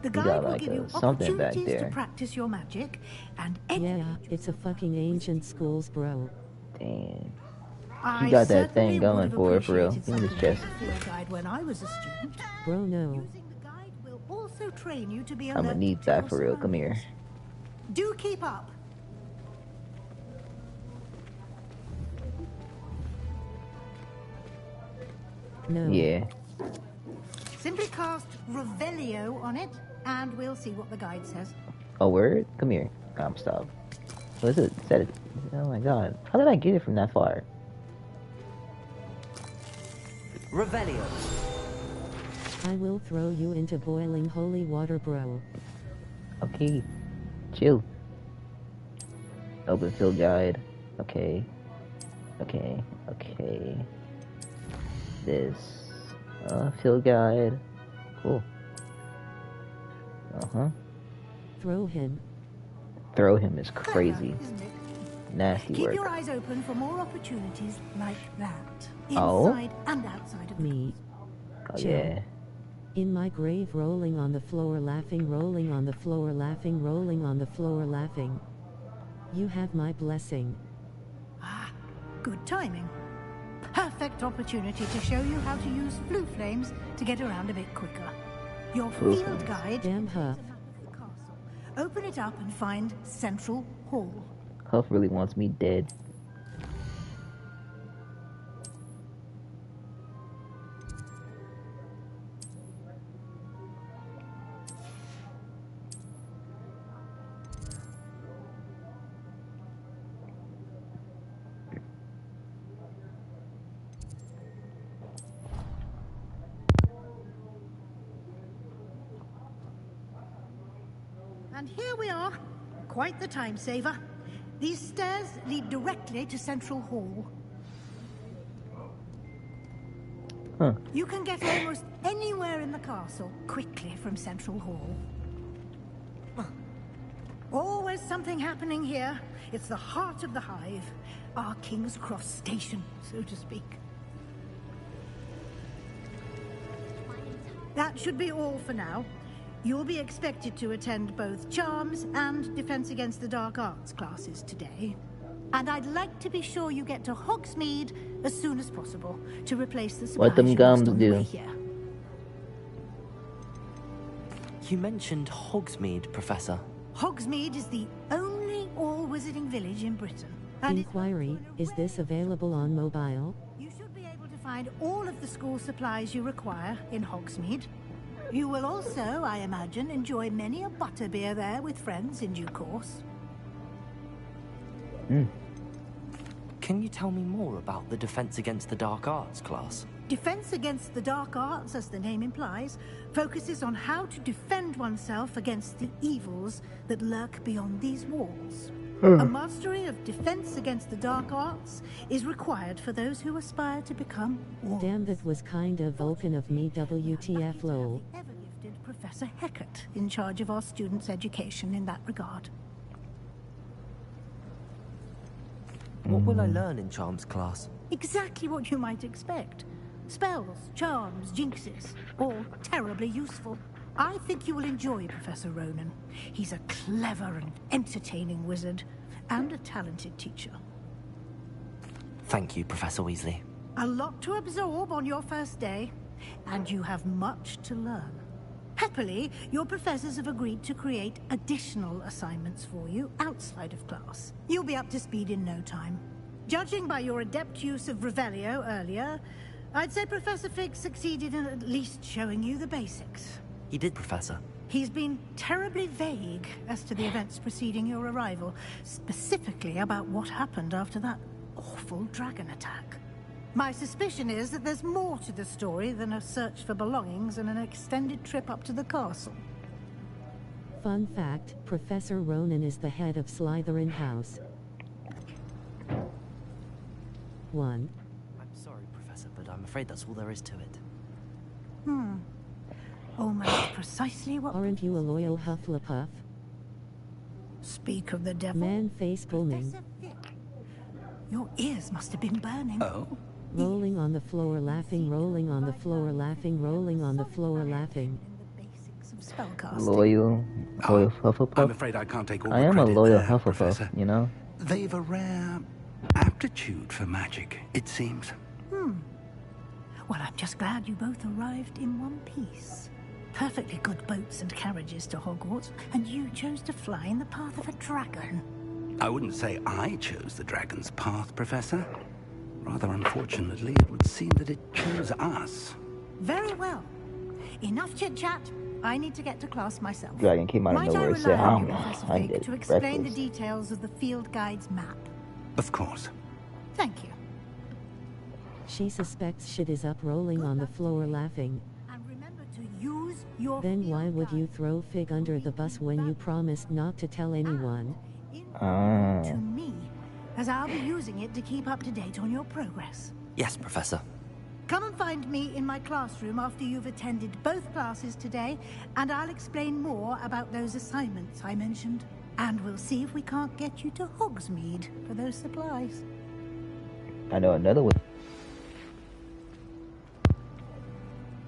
The got guide will like give you something back opportunities to there. practice your magic and Yeah, it's a fucking ancient schools, bro. Dang. I He got that certainly thing going would have for real. appreciated Give me this something like chest. a field guide when I was a student. Bro, no. Using the guide will also train you to be I'ma alert need to that your for real. Come surroundings. here. Do keep up. No. Yeah. Simply cast Revelio on it, and we'll see what the guide says. A word? Come here. Stop. What is it? Said it. Oh my god. How did I get it from that far? Revelio. I will throw you into boiling holy water, bro. Okay. Chill. Open field guide. Okay. This. Field guide. Cool. Throw him. Throw him is crazy. Clever, isn't it? Nasty Keep work. your eyes open for more opportunities like that. Oh? Inside and outside of the Me. Oh, Chill. yeah. In my grave, rolling on the floor, laughing, rolling on the floor, laughing, rolling on the floor, laughing. You have my blessing. Ah, good timing. Perfect opportunity to show you how to use flue flames to get around a bit quicker. Your Flue field flames. guide Damn, is a Huff. map of the castle. Open it up and find Central Hall. Huff really wants me dead. And here we are. Quite the time saver. These stairs lead directly to Central Hall. Huh. You can get almost anywhere in the castle quickly from Central Hall. Always something happening here. It's the heart of the hive. Our King's Cross station, so to speak. That should be all for now. You'll be expected to attend both Charms and Defense Against the Dark Arts classes today. And I'd like to be sure you get to Hogsmeade as soon as possible to replace the supplies What them you gums lost on the do. way here. You mentioned Hogsmeade, Professor. Hogsmeade is the only all-wizarding village in Britain. And it's Inquiry, is this available on mobile? You should be able to find all of the school supplies you require in Hogsmeade. You will also, I imagine, enjoy many a butterbeer there with friends in due course. Can you tell me more about the Defense Against the Dark Arts class? Defense Against the Dark Arts, as the name implies, focuses on how to defend oneself against the evils that lurk beyond these walls. A mastery of Defense Against the Dark Arts is required for those who aspire to become warriors. Damn, that was kind of Vulcan of me, WTF lol. The ever-gifted Professor Heckert in charge of our students' education in that regard. What will I learn in Charms class? Exactly what you might expect. Spells, charms, jinxes, all terribly useful. I think you will enjoy Professor Ronan. He's a clever and entertaining wizard, and a talented teacher. Thank you, Professor Weasley. A lot to absorb on your first day, and you have much to learn. Happily, your professors have agreed to create additional assignments for you outside of class. You'll be up to speed in no time. Judging by your adept use of Revelio earlier, I'd say Professor Fig succeeded in at least showing you the basics. He did, Professor. He's been terribly vague as to the events preceding your arrival, specifically about what happened after that awful dragon attack. My suspicion is that there's more to the story than a search for belongings and an extended trip up to the castle. Fun fact, Professor Ronan is the head of Slytherin House. 1. I'm sorry, Professor, but I'm afraid that's all there is to it. Almost precisely what... Aren't you a loyal Hufflepuff? Speak of the devil. Man face booming. Professor Fig, your ears must have been burning. Oh? Rolling on the floor, laughing, rolling on the floor, laughing, rolling on the floor, laughing. In the basics of of spellcasting. Loyal Hufflepuff? I'm afraid I can't take all I the am a credit loyal there, Hufflepuff, Professor. you know? They've a rare aptitude for magic, it seems. Well, I'm just glad you both arrived in one piece. Perfectly good boats and carriages to Hogwarts, and you chose to fly in the path of a dragon. I wouldn't say I chose the dragon's path, Professor. Rather unfortunately, it would seem that it chose us. Very well. Enough chit-chat. I need to get to class myself. Dragon came out of Might I nowhere and rely said, on you, Professor I Fig, did to explain the breakfast. details of the field guide's map? Of course. Thank you. She suspects shit is up, rolling on the floor laughing. And remember to use your Then field why would you guide. throw Fig under the bus when you promised not to tell anyone? To me, as I'll be using it to keep up to date on your progress. Yes, Professor. Come and find me in my classroom after you've attended both classes today, and I'll explain more about those assignments I mentioned. And we'll see if we can't get you to Hogsmeade for those supplies. I know another one.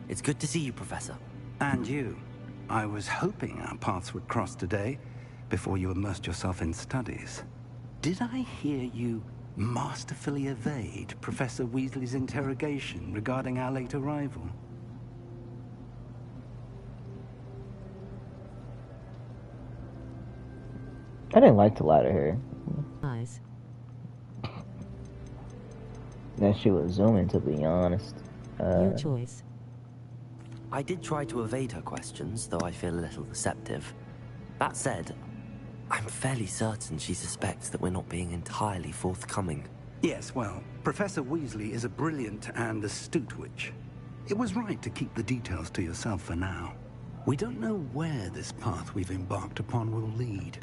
It's good to see you, Professor. And you. I was hoping our paths would cross today, before you immersed yourself in studies. Did I hear you masterfully evade Professor Weasley's interrogation regarding our late arrival? I didn't like to lie to her. Eyes. That shit was zooming, to be honest. Your choice. I did try to evade her questions, though I feel a little deceptive. That said, I'm fairly certain she suspects that we're not being entirely forthcoming. Yes, well, Professor Weasley is a brilliant and astute witch. It was right to keep the details to yourself for now. We don't know where this path we've embarked upon will lead.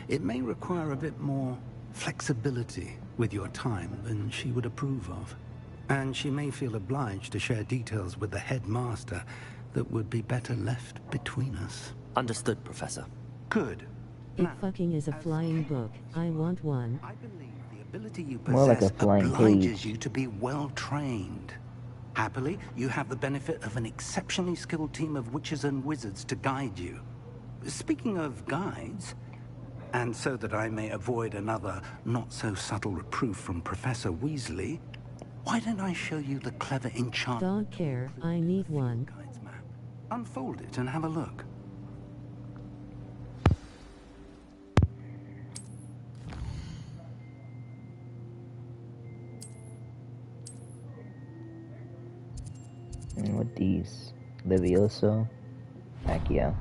It may require a bit more flexibility with your time than she would approve of. And she may feel obliged to share details with the headmaster that would be better left between us. Understood, Professor. Good. It Now, fucking is a flying book. I want one. I believe the ability you More like a possess flying obliges page. you to be well trained. Happily, you have the benefit of an exceptionally skilled team of witches and wizards to guide you. Speaking of guides, and so that I may avoid another not-so-subtle reproof from Professor Weasley, why don't I show you the clever enchantment Don't care, I need one. guide's map? Unfold it and have a look. And what these? Levioso? Heck yeah.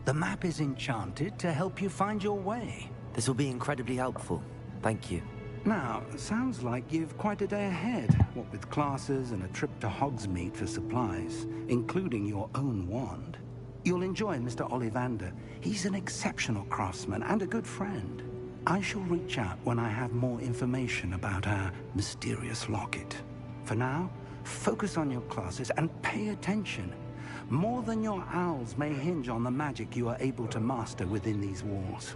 The map is enchanted to help you find your way. This will be incredibly helpful. Thank you. Now, sounds like you've quite a day ahead, what with classes and a trip to Hogsmeade for supplies, including your own wand. You'll enjoy Mr. Ollivander. He's an exceptional craftsman and a good friend. I shall reach out when I have more information about our mysterious locket. For now, focus on your classes and pay attention. More than your owls may hinge on the magic you are able to master within these walls.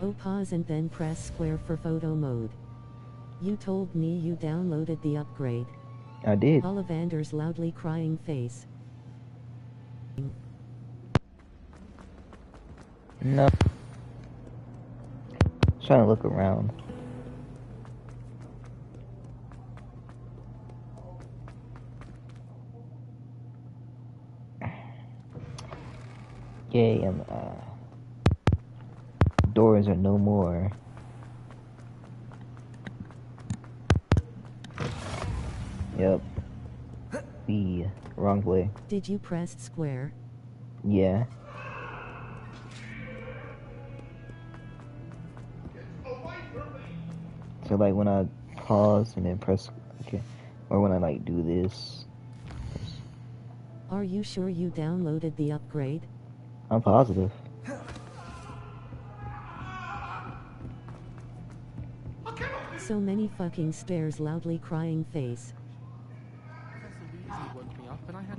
Oh, pause and then press square for photo mode. You told me you downloaded the upgrade. I did. Ollivander's loudly crying face. No. Just trying to look around. Yay, doors are no more. Yep. Wrong way. Did you press square? Yeah. So like when I pause and then press, okay, or when I like do this, Are you sure you downloaded the upgrade? I'm positive. So many fucking stairs, loudly crying face.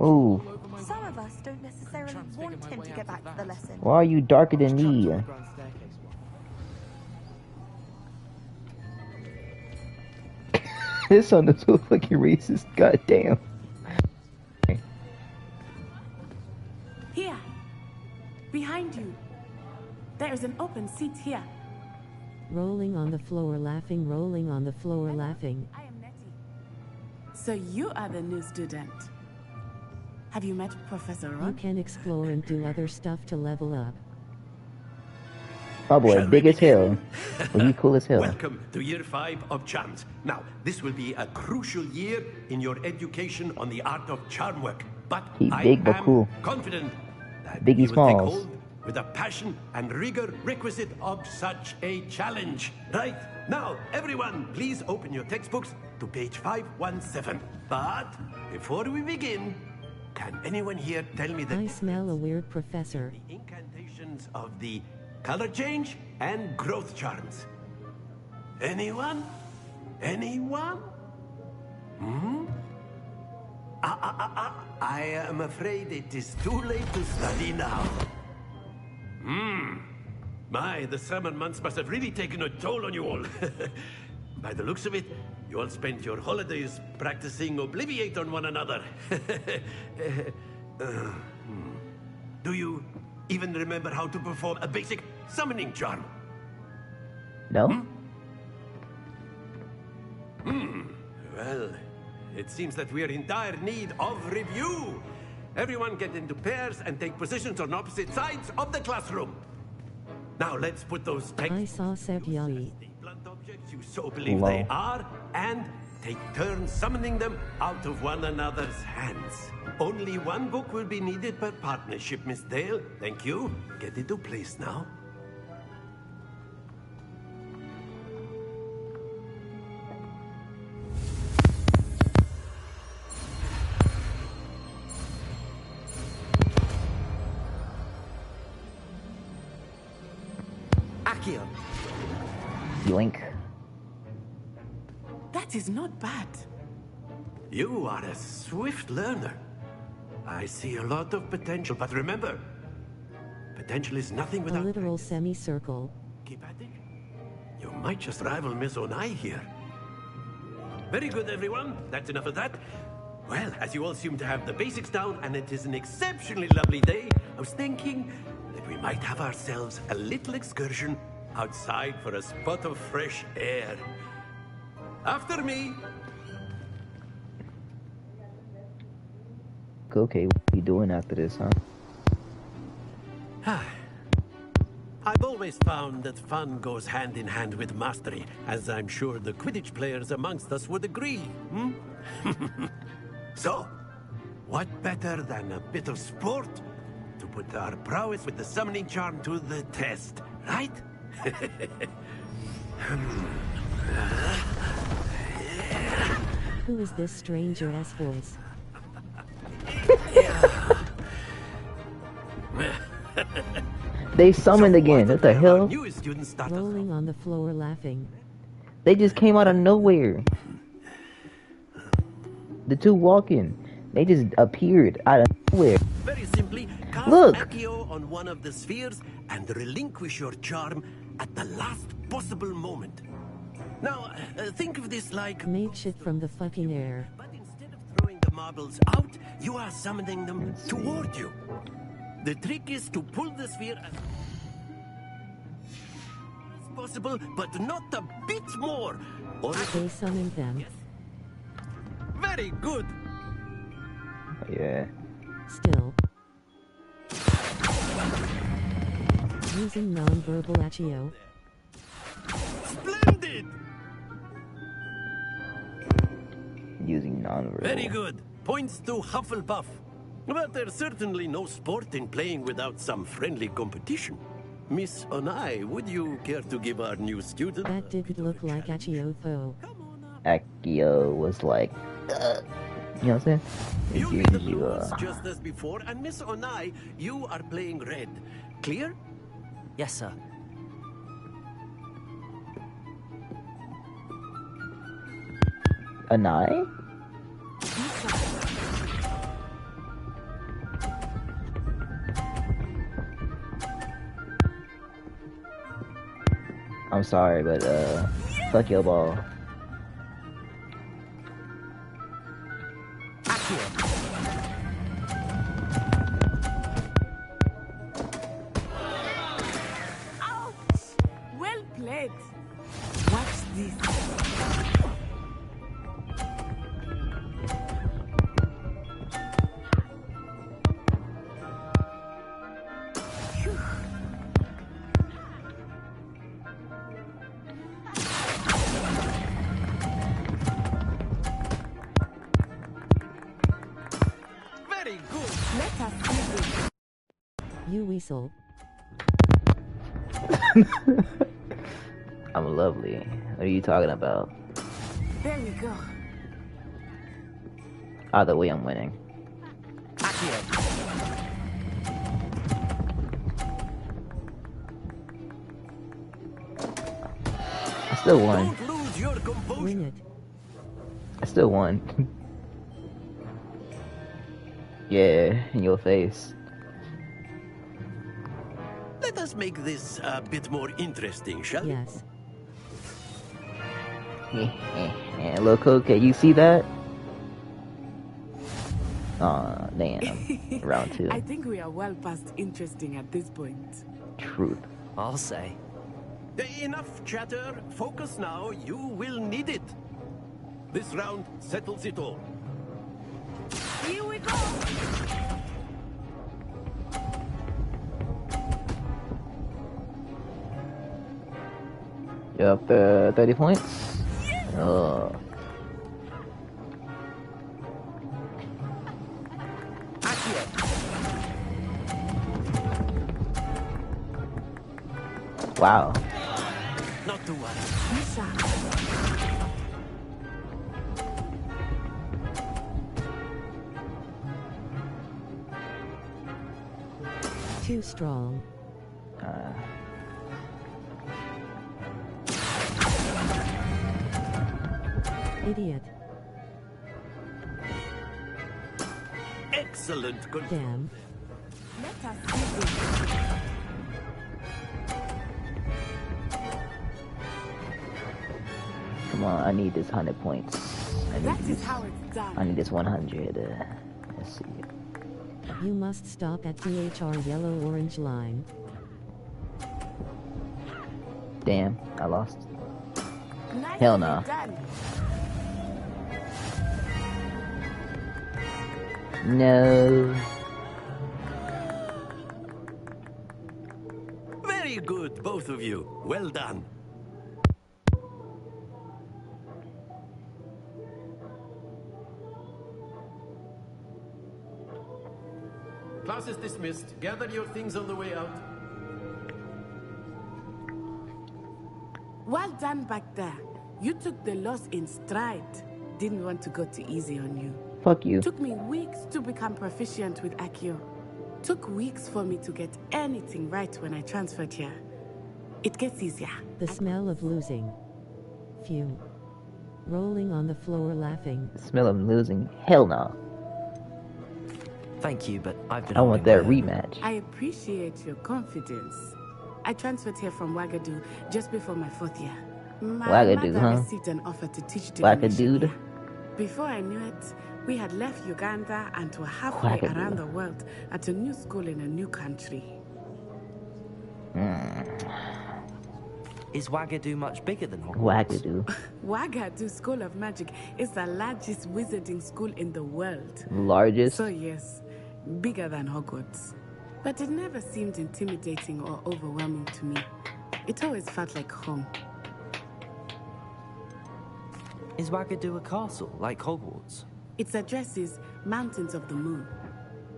Ooh, Some of us don't necessarily want him to get back to the lesson. why are you darker than me? This song is so fucking racist, goddamn. There's an open seat here. Rolling on the floor laughing, rolling on the floor laughing. I am Natty. So you are the new student. Have you met Professor You Ron? can explore and do other stuff to level up. Oh boy, Shall big we as hell. begin? Well, you cool as hell. Welcome to year 5 of charms. Now, this will be a crucial year in your education on the art of charm work. But He I big but am cool. confident that Biggie you will take Smalls. hold with the passion and rigor requisite of such a challenge. Right, now, everyone, please open your textbooks to page 517. But before we begin, can anyone here tell me the I smell a weird professor. the incantations of the color change and growth charms? Anyone? Anyone? I am afraid it is too late to study now. My, the summer months must have really taken a toll on you all. By the looks of it, you all spent your holidays practicing Obliviate on one another. Do you even remember how to perform a basic summoning charm? No? Well, it seems that we are in dire need of review. Everyone get into pairs and take positions on opposite sides of the classroom. Now let's put those I texts saw Sebastian. the blunt objects you so believe they are, and take turns summoning them out of one another's hands. Only one book will be needed per partnership, Miss Dale. Thank you. Get into place now. Accio. Yoink. That is not bad. You are a swift learner. I see a lot of potential, but remember, potential is nothing A without literal practice. semicircle. Keep at it. You might just rival Miss Onai here. Very good, everyone. That's enough of that. Well, as you all seem to have the basics down, and it is an exceptionally lovely day, I was thinking that we might have ourselves a little excursion outside for a spot of fresh air. After me. Okay, what are you doing after this, huh? I've always found that fun goes hand in hand with mastery, as I'm sure the Quidditch players amongst us would agree. So, what better than a bit of sport to put our prowess with the summoning charm to the test, right? Who is this stranger-ass voice? They summoned again. What the hell? Newest students start us Rolling on the floor laughing. They just came out of nowhere. The two walking. They just appeared out of nowhere. very simply cast Look. Accio on one of the spheres and relinquish your charm at the last possible moment. Now, think of this like... Made shit from the fucking air. But instead of throwing the marbles out, you are summoning them toward you. The trick is to pull the sphere as possible, but not a bit more. Or They summoned them. very good. Yeah. Still. Using non-verbal Accio. Splendid. Using non-verbal. Very good. Points to Hufflepuff. But there's certainly no sport in playing without some friendly competition. Miss Onai, would you care to give our new student... That didn't look like Accio though. Accio was like, you know what I'm saying? It You read the gives you, blues just as before, and Miss Onai, you are playing red. Clear? Yes, sir. an eye? I'm sorry, but fuck your ball. Very good. Let us see this. You weasel. I'm lovely. What are you talking about? There we go. Either way, I'm winning. I still won. Don't lose your composure. Win it. I still won. Yeah, in your face. Let us make this a bit more interesting, shall we? Yes. Look, okay, you see that? Aw, damn. Round 2. I think we are well past interesting at this point. Truth. I'll say. Enough chatter. Focus now. You will need it. This round settles it all. Here we go! You up 30 points? Oh. Wow. Not to worry. Too strong. Idiot. Excellent control. Damn. Let us see this. Come on, I need this 100 points. That is how it's done. I need this 100. Let's see. You must stop at THR yellow-orange line. Damn, I lost. Nicely Hell no. done. No. Very good, both of you. Well done. Class is dismissed. Gather your things on the way out. Well done back there. You took the loss in stride. Didn't want to go too easy on you. Fuck you. Took me weeks to become proficient with Accio. Took weeks for me to get anything right when I transferred here. It gets easier. The smell of losing. Phew. Rolling on the floor laughing. Smell of losing. Hell no. Thank you, but I've been I want holding that my own. rematch. I appreciate your confidence. I transferred here from Wagadu just before my 4th year. My Wagadu, mother huh? received an offer to teach Wagadu. divination here. Before I knew it, we had left Uganda and were halfway Wagadu. around the world at a new school in a new country. Is Wagadu much bigger than Hogwarts? Wagadu. Wagadu School of Magic is the largest wizarding school in the world. Largest. So yes, bigger than Hogwarts. But it never seemed intimidating or overwhelming to me. It always felt like home. Is Wagadu a castle, like Hogwarts? Its address is Mountains of the Moon.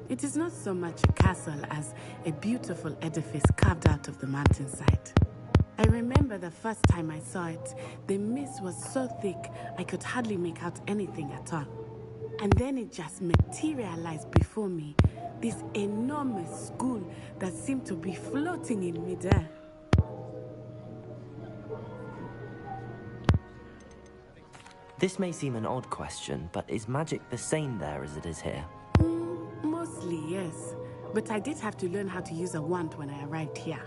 It is not so much a castle as a beautiful edifice carved out of the mountainside. I remember the first time I saw it, the mist was so thick I could hardly make out anything at all. And then it just materialized before me, this enormous school that seemed to be floating in midair. This may seem an odd question, but is magic the same there as it is here? Mostly, yes. But I did have to learn how to use a wand when I arrived here.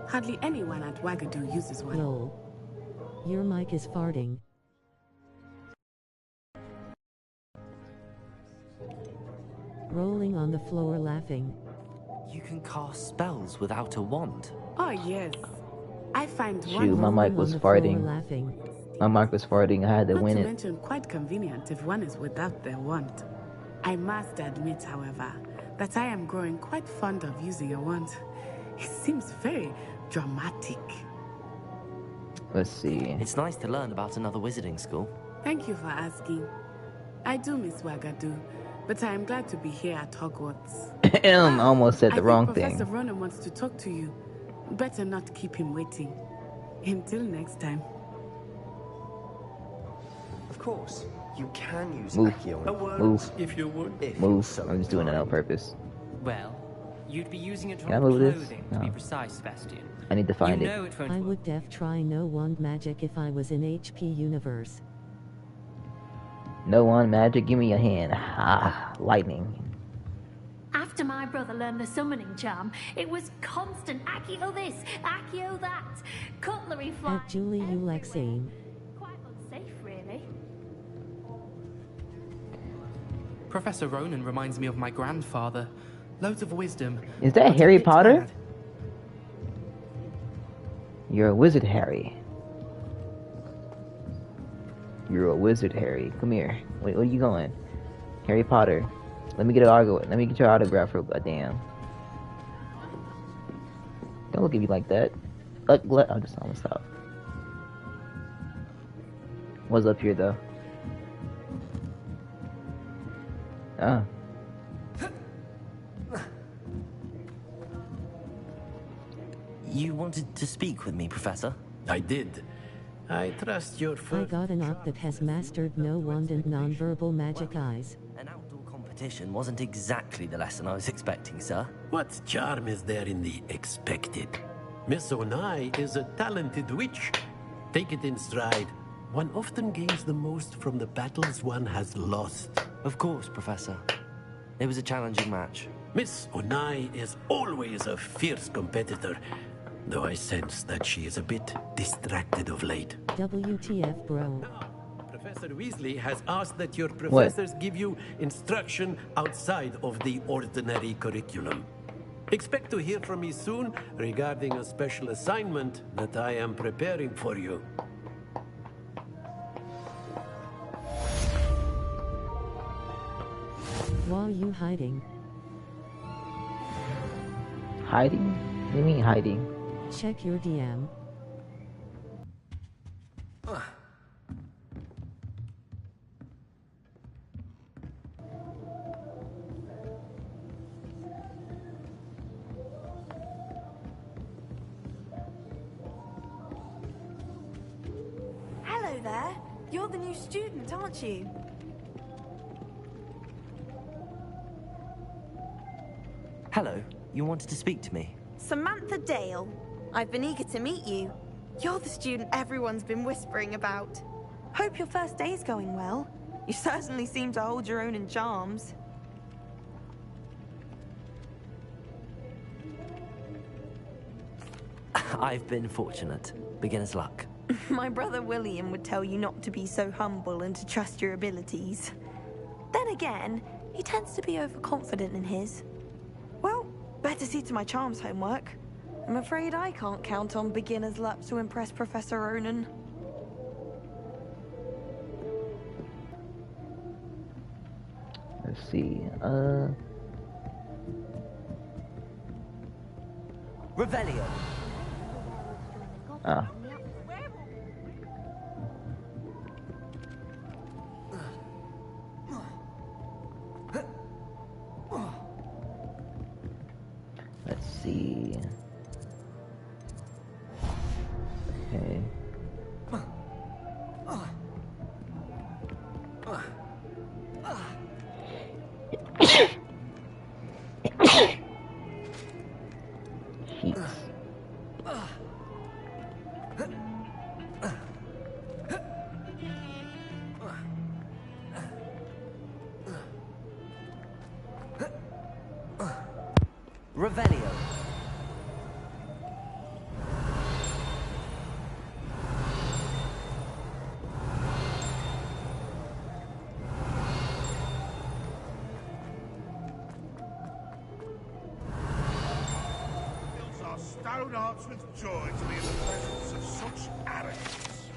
Hardly anyone at Wagadu uses one. Lol. Your mic is farting. Rolling on the floor laughing. You can cast spells without a wand. Oh, yes. I find Shoot, one my mic Rolling was on the floor farting. laughing. My mic was farting. I had to not win to it. mention quite convenient if one is without their wand. I must admit, however, that I am growing quite fond of using a wand. It seems very dramatic. Let's see. It's nice to learn about another wizarding school. Thank you for asking. I do miss Wagadu, but I am glad to be here at Hogwarts. I almost said the wrong Professor thing. Ronan wants to talk to you. Better not keep him waiting. Until next time. Of course, you can use Move. Accio. Move. If you would. Move. I'm just doing it on purpose. Well, you'd be using it Can I on move this? clothing, to be No. precise, Sebastian. I need to find you it. know it won't I work. would try no wand magic if I was in HP universe. No one magic. Give me a hand. Ah, lightning. After my brother learned the summoning charm, it was constant Accio this, Accio that, cutlery flying At Julie Ulexine. Quite unsafe, really. Professor Ronan reminds me of my grandfather. Loads of wisdom. Is that but a Harry bit Potter? mad. You're a wizard, Harry. You're a wizard, Harry. Come here. Wait, where are you going? Harry Potter. Let me get an autograph. Let me get your autograph real quick. Damn. Don't look at me like that. I'm just almost stop. What's up here, though? Ah. You wanted to speak with me, Professor? I did. I trust your I first... got an op that has mastered no wand and non-verbal magic eyes. An outdoor competition wasn't exactly the lesson I was expecting, sir. What charm is there in the expected? Miss Onai is a talented witch. Take it in stride. One often gains the most from the battles one has lost. Of course, Professor. It was a challenging match. Miss Onai is always a fierce competitor, though I sense that she is a bit distracted of late. WTF, bro. Now, Professor Weasley has asked that your professors give you instruction outside of the ordinary curriculum. Expect to hear from me soon regarding a special assignment that I am preparing for you. Why are you hiding? Hiding? What do you mean hiding? Check your DM. Hello there. You're the new student, aren't you? Hello, you wanted to speak to me? Samantha Dale. I've been eager to meet you. You're the student everyone's been whispering about. Hope your first day's going well. You certainly seem to hold your own in charms. I've been fortunate. Beginner's luck. My brother William would tell you not to be so humble and to trust your abilities. Then again, he tends to be overconfident in his. Well, better see to my charms homework. I'm afraid I can't count on beginner's luck to impress Professor Ronan. Let's see. Revelio. Ah. Let's see. Okay. Sheets. Revelio. Fills our stone hearts with joy to be in the presence of such arrogance.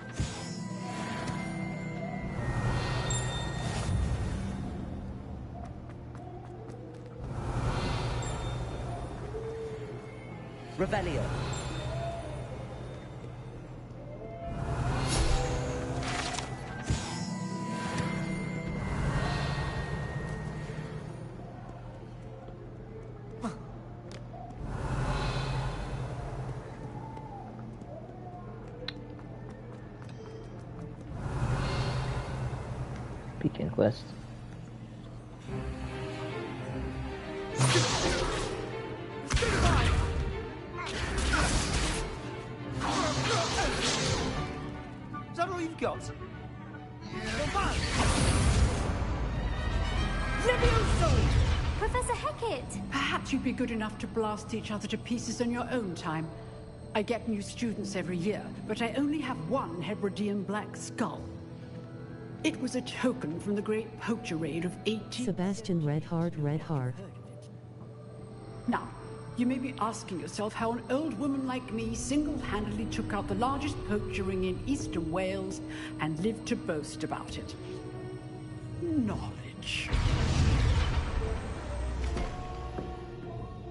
Revelio. quest. Is that all you've got? Professor Hecat! Perhaps you'd be good enough to blast each other to pieces on your own time. I get new students every year, but I only have one Hebridean black skull. It was a token from the great poacher raid of 18... Sebastian Red Heart. Now, you may be asking yourself how an old woman like me single-handedly took out the largest poacher ring in eastern Wales and lived to boast about it. Knowledge.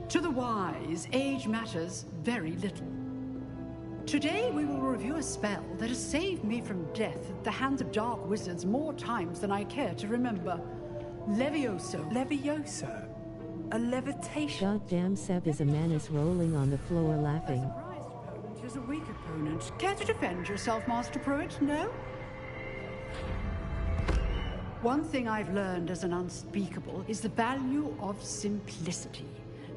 To the wise, age matters very little. Today we will review a spell that has saved me from death at the hands of dark wizards more times than I care to remember. Levioso. Levioso? A levitation? Goddamn, Seb is a menace rolling on the floor laughing. Is a weak opponent. Care to defend yourself, Master Pruitt? No? One thing I've learned as an unspeakable is the value of simplicity,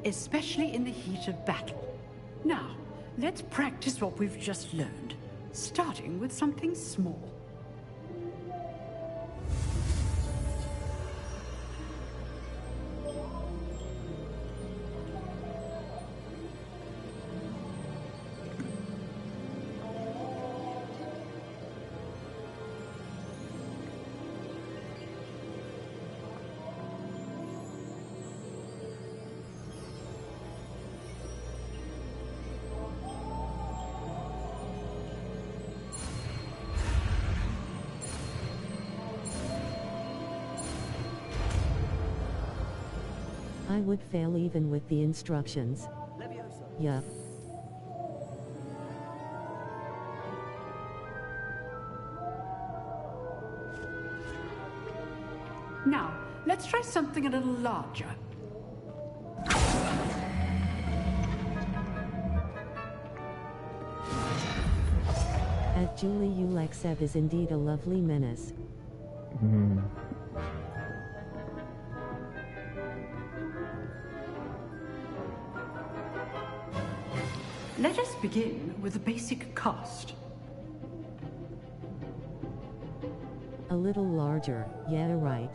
especially in the heat of battle. Now, let's practice what we've just learned, starting with something small. I would fail even with the instructions. Yup. Now, let's try something a little larger. At Julie Ulexev is indeed a lovely menace. Let us begin with the basic cast. A little larger, yeah, right.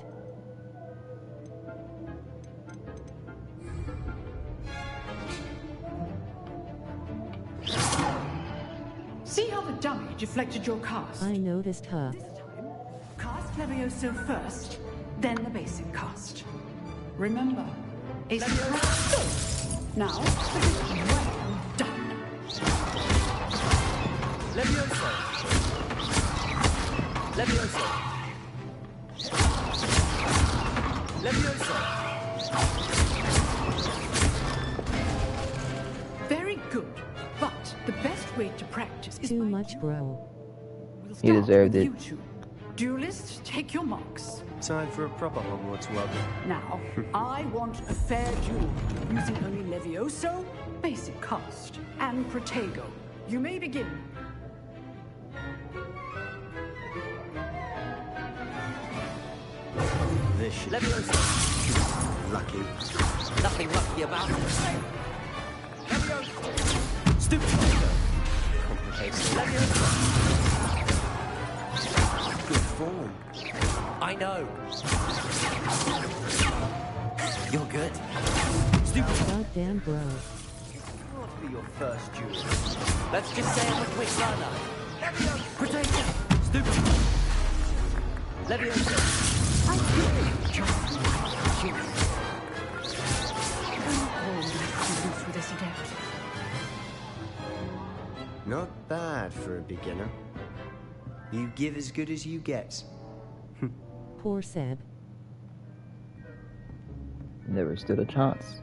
See how the dummy deflected your cast? I noticed her. This time, cast Levioso first, then the basic cast. Remember, a surprise. Now, well done. Levioso. Levioso. Levioso. Very good, but the best way to practice is too much, bro. You deserved it. You two. Duelists, take your marks. Time for a proper Hogwarts welcome. Now, I want a fair duel, using only Levioso, basic cast, and Protego. You may begin. Vicious. Levioso. Lucky. Nothing lucky about it. Levioso. Stupid. Complicated. Levioso. Good form. I know. You're good. Stupid. Goddamn, bro. What be your first duel? Let's just say I'm a quick runner. Levioso. Protego. Stupid. Levioso. I feel just like you. With this adept. Not bad for a beginner. You give as good as you get. Poor Seb. Never stood a chance.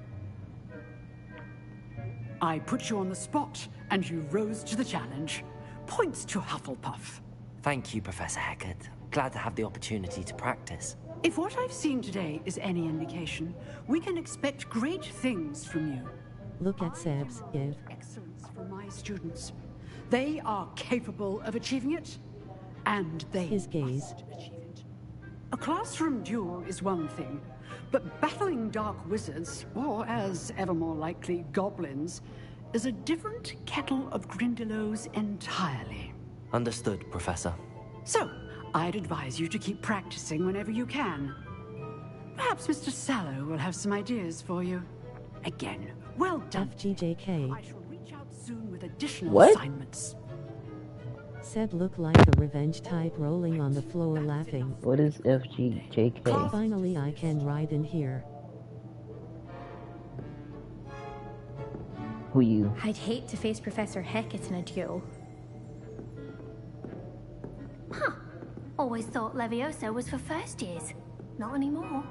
I put you on the spot, and you rose to the challenge. Points to Hufflepuff. Thank you, Professor Hecat. Glad to have the opportunity to practice. If what I've seen today is any indication, we can expect great things from you. Look at Seb's give. Excellence from my students. They are capable of achieving it, and they his gaze. must achieve it. A classroom duel is one thing, but battling dark wizards, or as ever more likely, goblins, is a different kettle of Grindylows entirely. Understood, Professor. So, I'd advise you to keep practicing whenever you can. Perhaps Mr. Sallow will have some ideas for you. Again, well done. FGJK. I shall reach out soon with additional What? assignments. Seb looked like a revenge type rolling on the floor laughing. What is FGJK? Finally I can ride in here. Who you? I'd hate to face Professor Hecat in a duel. Huh. Always thought Levioso was for first years. Not anymore.